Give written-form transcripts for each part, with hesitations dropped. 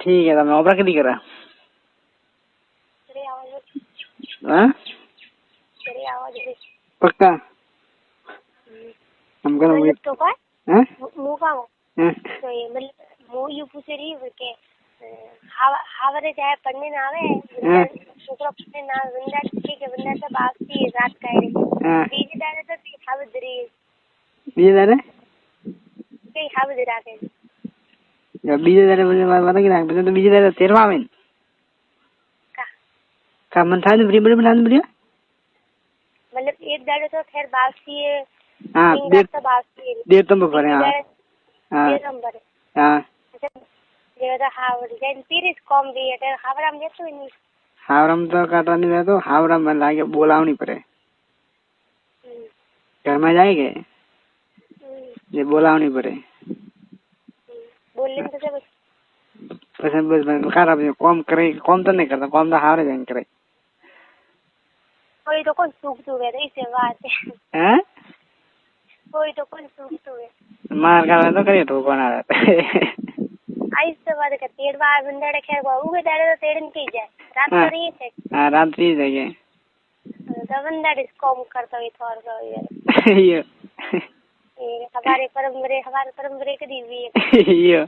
ठीक है, તમે ઓપરા કેટલી કરા? हाँ? पक्का? हम करा मुझे तो काय? हाँ? मुंह का हो? हाँ? तो ये मतलब मुंह यू पूछ रही है कि हावरे चाहे पढ़ने ना आवे छोकरा पढ़ने ना बंदा ठीक है बंदा सब आती है रात का है बीजे दारे तो हाव दरी बीजे दारे कई हाव दरा के जब बीजे दारे मुझे मारा कि ना तो बीजे दारे तेरवा में का मन था बड़ी बड़ी बना बढ़िया मतलब एक दारे तो खैर बासी है हाँ देर तुम पर हाँ हाँ नंबर हाँ ये तो हावड़ जैन पीरिस कम भी है तो हावड़ाम देतो नहीं हावड़ाम तो काटा नहीं रहता हावड़ाम में लाके बोलावनी पड़े घर में जाएंगे ये बोलावनी पड़े बोलने तो सब बस खराब कॉम करे कॉम तो नहीं करता कॉम तो हावड़े जाएंगे करे कोई तो कौन सूख तू है इसे बात हैं कोई तो कौन सूख तू है मार का तो करे तो कौन आ रहा आइस तो बात का तेड़ बार बंदे खैर उगे दाड़े तो तेड़न की जाए रात को रही है हां रात रही है तो बंदा डिस्कॉम करता है थोड़ा सा ये हमारे परम्परे के दी हुई है ये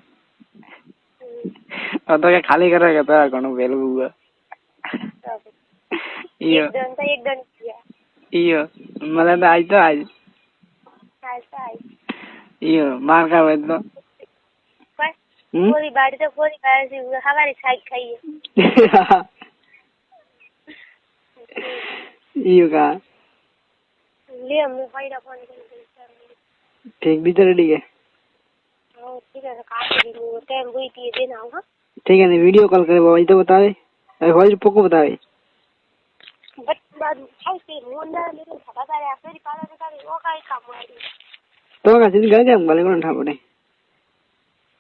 और तो क्या खाली करेगा तो कौन वेल हुआ ये एक दन किया ये मतलब आज तो आज ये मार का वेल तो पूरी बाड़ी तो पूरी खाई हमारी साइड खाई है ये का ले हमने फायदा पानी ठीक भी तो रेडी है ठीक है काट दी वो टाइम हुई थी देना होगा ठीक है ना वीडियो कॉल करे वही तो बतावे अरे वही पोको बतावे बट बाद हाउ से मुंडा लेकिन पता करे फिर पाला करे वो काई काम है तो का सिंह गए हम वाले को उठा पड़े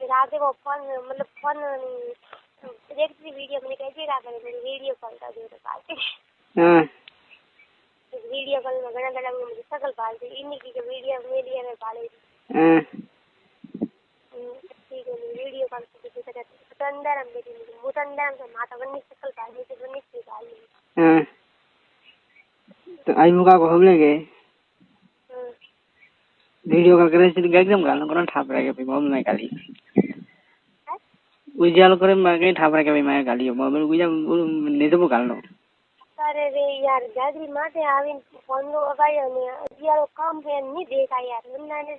रात को फोन मतलब फोन देखती वीडियो मैंने कैसे रहा करे मेरी वीडियो कॉल कर दो तो पाते हां वीडियो कॉल में घना मुझे सकल पाल दी इन्हीं की वीडियो मीडिया में पाले हां ठीक है वीडियो कॉल करके तो अंदर हम मेरी मुझे अंदर से माता बन्नी सकल पाल दी तो बन्नी से पाल दी हां तो आई मुका को हम लेंगे वीडियो कॉल करे सिर्फ एकदम गाना कोना ठाप रहा है कि मोबाइल में गाली उजाल करे मैं कहीं ठाप रहा है कि मैं गाली मोबाइल उजा नहीं तो गालनो अरे रे यार जागरी माटे आविन फोन लो अगायो ने अजियारो काम है नहीं देखा यार बंदा ने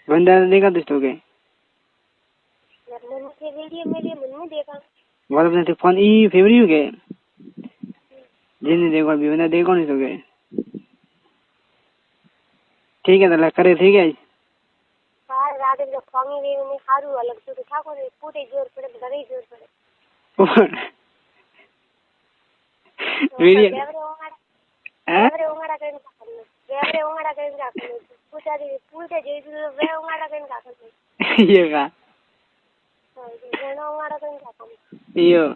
नहीं देखा दोस्तों के यार मैंने के वीडियो मेरे मन में देखा वाला अपने फोन ई फेवरेट हो गए जिन्हें देखो भी बंदा देखो नहीं सके ठीक है तो करे ठीक है बाहर रात में फोंगे वे ने हारू अलग से था को पूरे जोर पड़े घरे जोर पड़े वीडियो देवरे ओंगाड़ा करें का पूछा दी पूछे जे वे ओंगाड़ा करें का ये का वे ओंगाड़ा करें का यो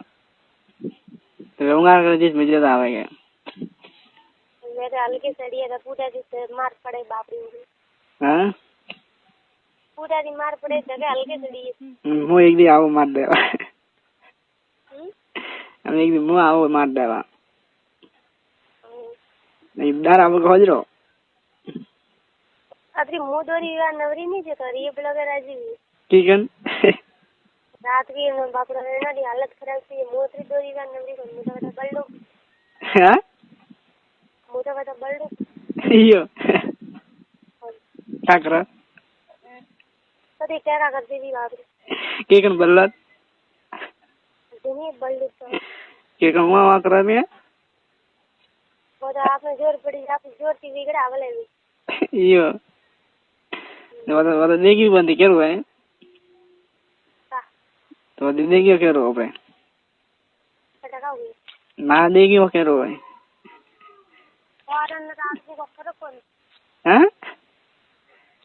तो ओंगाड़ा कर जिस मुझे तो आवेगा मेरे अलगे सड़िया का पूछा दी मार पड़े बाप रे हां पूछा दी मार पड़े जगह अलगे सड़ी मु एक दिन आओ मार देवा हम एक दिन मु आओ मार देवा नहीं डर आप खोज रो अतरी मुंह दोरी या नवरी नहीं जे तो ये ब्लॉगर राजी ठीक है रात की बाप रे ना दी हालत खराब थी मोत्री दोरी या नवरी को मुझे बता बल्डो हां मुझे बता बल्डो यो क्या कर कदी क्या करती थी बाप रे के कन बल्लत दुनिया बल्डो तो के कन वहां कर में वो तो आपने जोर पड़ी आप जोर की बिगड़ा वाले यो वो देखी बंदी क्या हुआ है तो देखी क्या रो पे पटका हुई ना देखी वो क्या रो है वारन रात को फर्क कौन हैं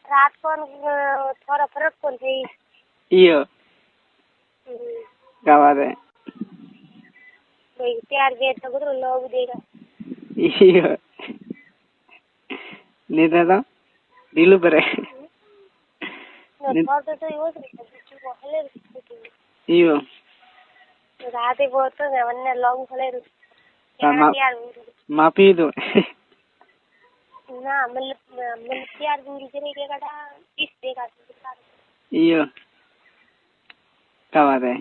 रात को थोड़ा फर्क कौन थी यो क्या बात है भाई प्यार बेट तो गुरु लोग देगा यो नहीं था दिलू पर है तो यो राते बहुत तो वरना लॉन्ग खोले तैयार मापी तो ना मतलब तैयार दूरी करे के कटा इस देखा यो क्या बात है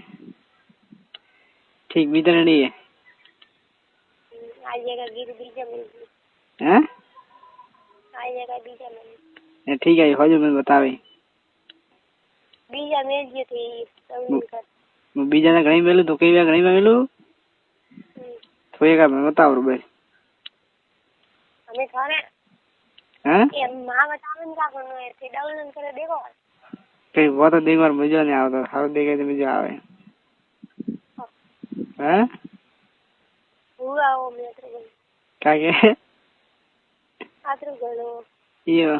ठीक भीतर नहीं है आइएगा गिर बीजा मिल हैं आइएगा बीजा मिल ठीक है हो जो मैं बतावे बीजा मिल जे थे मैं बीजा ना घणी मेलू तो कई बार घणी मेलू तो ये का मैं बताओ रुपए हमें थाने हैं ये मां बतावन का करनो है थे डाउनलोड करे देखो कई वो तो देख बार मजा नहीं आवता हर देखे तो मजा आवे हैं हुआ वो मैं तो क्या के आत्र गलो ये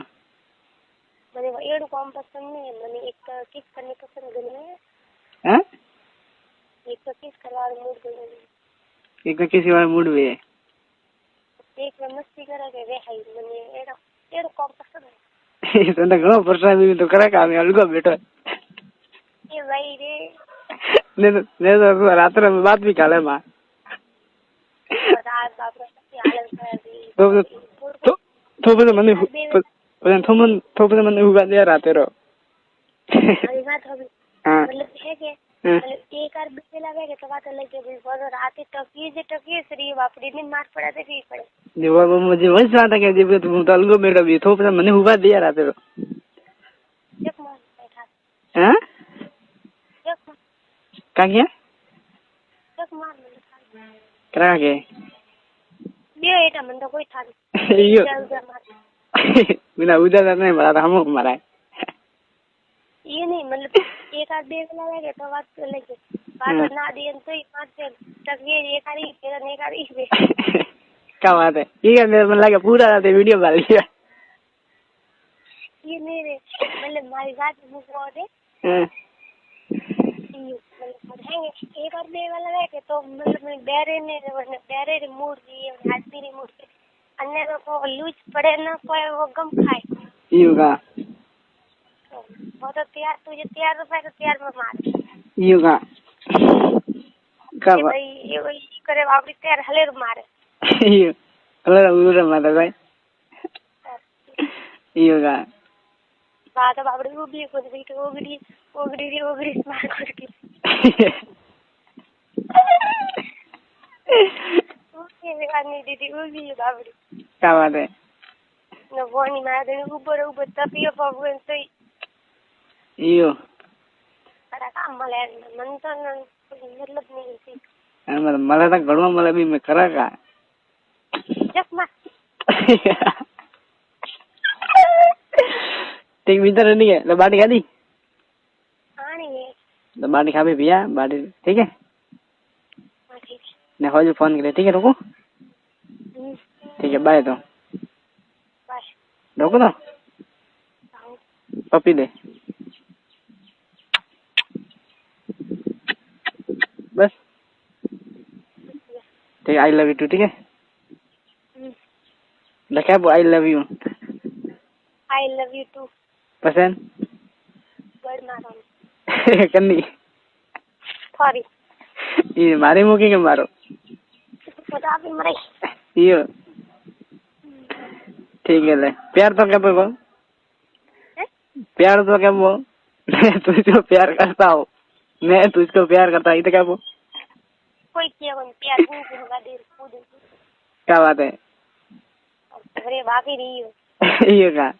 મને એડું કામ પસંદ નહીં મને એક કિસ કરને પસંદ ગમે हैं એક તો કિસ કરવાનું મૂડ ગમે एक तो किसी वाले मूड में है એક में मस्ती करे के वे है મને એડું એડું કામ પસंद है तो ना घणो परेशान भी तो करे काम अलगो बैठो ये भाई रे ने तो रात में बात भी काले मां रात बाप रे हालत कर दी तो મને પણ થોપે મને ઉગા દે રાતે રો अरे बात होगी हां मतलब है के मतलब एक बार बिल लगे के तो बात लगे भी बोलो रात टकी श्री बापड़ी ने मार पड़ा तो की पड़े देवा मुझे वही बात है कि जब तुम तो अलगो मेरा भी थोपे મને ઉગા દે રાતે રો जब मार बैठा हैं जब का क्या जब मार करा के बे एटा मन तो कोई था यो बिना उधर नहीं मारा हम मारा ये नहीं मतलब एक आध बेग लगे तो बात लगे बात ना दिए तो मार से तक ये एक आरी फिर एक आरी क्या बात है ये मेरे लगा पूरा रात वीडियो बना लिया ये नहीं रे मतलब हमारी बात मुझे दे एक और बेग लगे के तो मतलब मैं बेरे रे मूड जी हाथी रे मूड अन्य को लूज पड़े ना कोई वो गम खाए योगा वो तो तैयार तुझे तैयार रुपए तो तैयार में मार योगा कब भाई ये वही करे वापस तैयार हले मारे यो हले उरे मारे भाई योगा बात बाबड़ी वो भी कुछ भी तो ओगड़ी मार करके ओके वानी दीदी वो भी बाबड़ी क्या बात है न वोनी मारे ऊपर तपियो पवन तो यो अरे काम मले मन तो मतलब नहीं थी मला तर घडवा मला बी मी खरा का जब मा ठीक भीतर नहीं है तो बाटी खा दी हाँ नहीं है तो बाटी खा भी भैया बाटी ठीक है ने हो जो फोन करे ठीक है रुको ठीक है बाय तो बाय रुको तो पपी दे बस ठीक आई लव यू टू ठीक है लिखा I love you I love you too पसंद बड़ मारो कन्नी सॉरी ये मारे मुके के मारो पता भी मरे यो ठीक है ले प्यार तो क्या बोल प्यार तो क्या बोल मैं तुझको प्यार करता हूँ मैं तुझको प्यार करता हूँ तो क्या बोल कोई किया कौन प्यार होगा देर कूद क्या बात है अरे भाभी रही हो ये का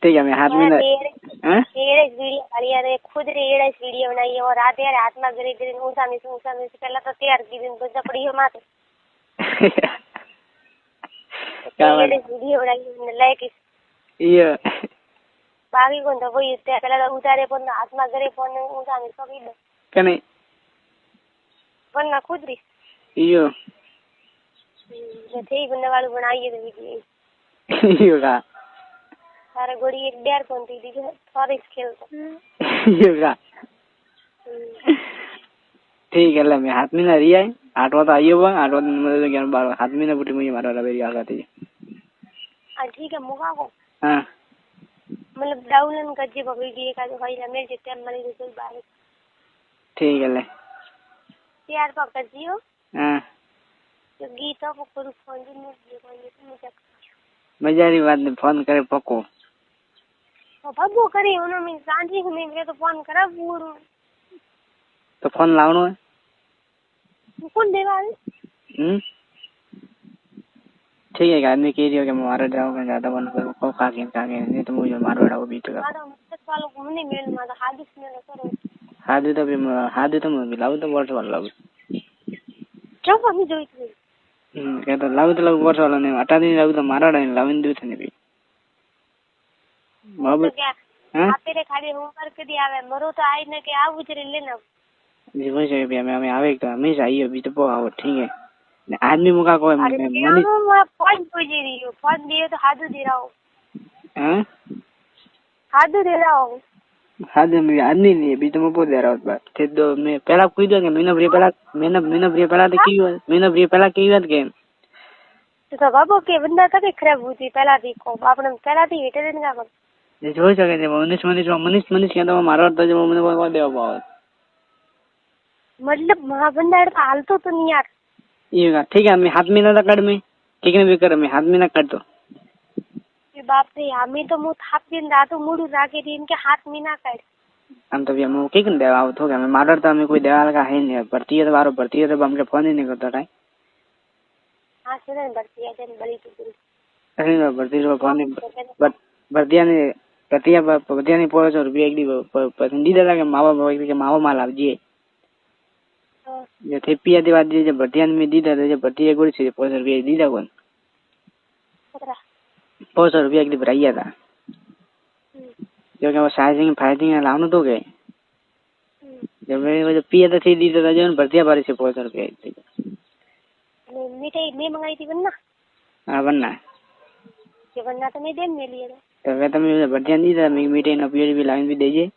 ठीक है मैं हाथ में वीडियो बढ़िया रे खुद रे एड़ा वीडियो बनाई है और रात यार हाथ में गिरे गिरे ऊंचा में पहला तो तैयार की दिन तो पड़ी हो माते क्या बात वीडियो बनाई लाइक ये बाकी कौन तो वही पहला तो उतारे पण हाथ में गिरे पण ऊंचा में पकड़ दो कने पण ना खुद री यो थे बंदा वाली बनाई है वीडियो यो का सारा गोड़ी एक डेर कौन थी दिखे सारे खेल यो का ठीक है ले मैं हाथ में ना रिया है आठवा तो आइयो बा आठवा मतलब ज्ञान बार हाथ में ना बुटी मुझे मारो वाला मेरी आगा थी ठीक है मुका को हां मतलब डाउनलोड कर जे वीडियो का जो भाई मेरे जितने मरे रिजल्ट बाहर ठीक है ले तैयार पकड़ दियो हाँ तो गीता को करू फोन दिन में मुझे मजारी बात ने फोन करे पक्को तो भगो करे उन्होंने सांझी में तो फोन करा पूरा तो फोन लावनो है कौन देवा ठीक है आदमी कह रही हो कि मारो जाओगे ज्यादा बन को काके नहीं तो मुझे मारो डाओ बीच का वालों को नहीं मेल मार हादिस में करो हादी तो मैं लाऊ तो वर्ष वाला लाऊ क्यों कभी जोई थी क्या तो लाऊ वर्ष वाला नहीं हटा नहीं लाऊ तो मारा डाइन लाविन दू थे नहीं बाबू क्या आप तेरे खाली होमवर्क के दिया है मरो तो आई ना के आ उजरे लेना जी वही जगह भी हमें आवे तो हमेशा आई अभी तो आओ ठीक है आदमी मुका कोई मैं फोन पूछ रही हूँ फोन दिए तो हाथू दे रहा हूँ हाथू दे रहा हूँ हाथू में आदमी नहीं अभी तो मैं बोल दे रहा हूँ बात थे दो मैं पहला कोई दो महीना भरी पहला तो की महीना भरी पहला की बात के तो बाबू के बंदा कभी खराब हुई पहला थी को आपने पहला थी वेटे दिन का ये हो सके जब मनीष के तो मारो तो जब मैंने वो देव पाओ मतलब महाबंदा हाल तो नहीं यार ये ठीक है मैं हाथ में ना कर में ठीक है भी कर मैं हाथ में ना कर दो बाप रे हमें तो मुंह हाथ दिन रातों मुड़ू राके दी इनके हाथ में ना कर हम तो भैया मुंह के कन देवा तो क्या मैं मारर तो हमें कोई देवाल का है नहीं भर्ती है तो बारो भर्ती है तो हमके फोन ही नहीं करता था हां से भर्ती है जन बड़ी तो गुरु अरे भर्ती को फोन नहीं भर्तिया नहीं ₹500 एक दी पसंदीदा था के मावा माल आवजे ये थेपिया दी बात जे भर्तिया में दीदा जे भर्ती एक गुड़ से ₹500 दीदा कोन ₹500 एक दी भराइया था क्योंकि वो फाइजिंग लावनो तो गए जब मैं पिया तो थी दीदा जो भर्तिया बारी से ₹500 मिठाई मैं मंगाई थी बनना हाँ बनना ये बनना तो मैं दे में लिए तो वे तो मैं भर्तिया नहीं था मैं मीठे ना पियो भी लाइन भी दीजिए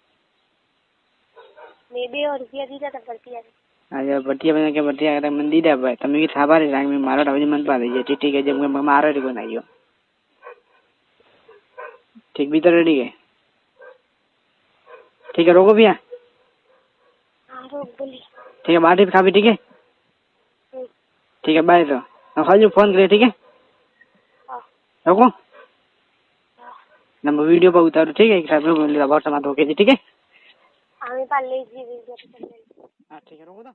मैं भी और रुपया दीदा तो भर्तिया आज भर्तिया बना के भर्तिया का मन दीदा भाई तब मैं थाबा रे में मारो डावजी मन पा दीजिए ठीक है जब मैं मारो रे को नहीं ठीक भीतर रेडी है ठीक है रोको भैया ठीक है बाटी खा भी ठीक है ठीक है बाय तो खाली फोन करे ठीक है रोको नंबर वीडियो पर उतारो ठीक है एक साथ में व्हाट्सएप में ठीक है हमें पाले जी वीडियो हाँ ठीक है रोको तो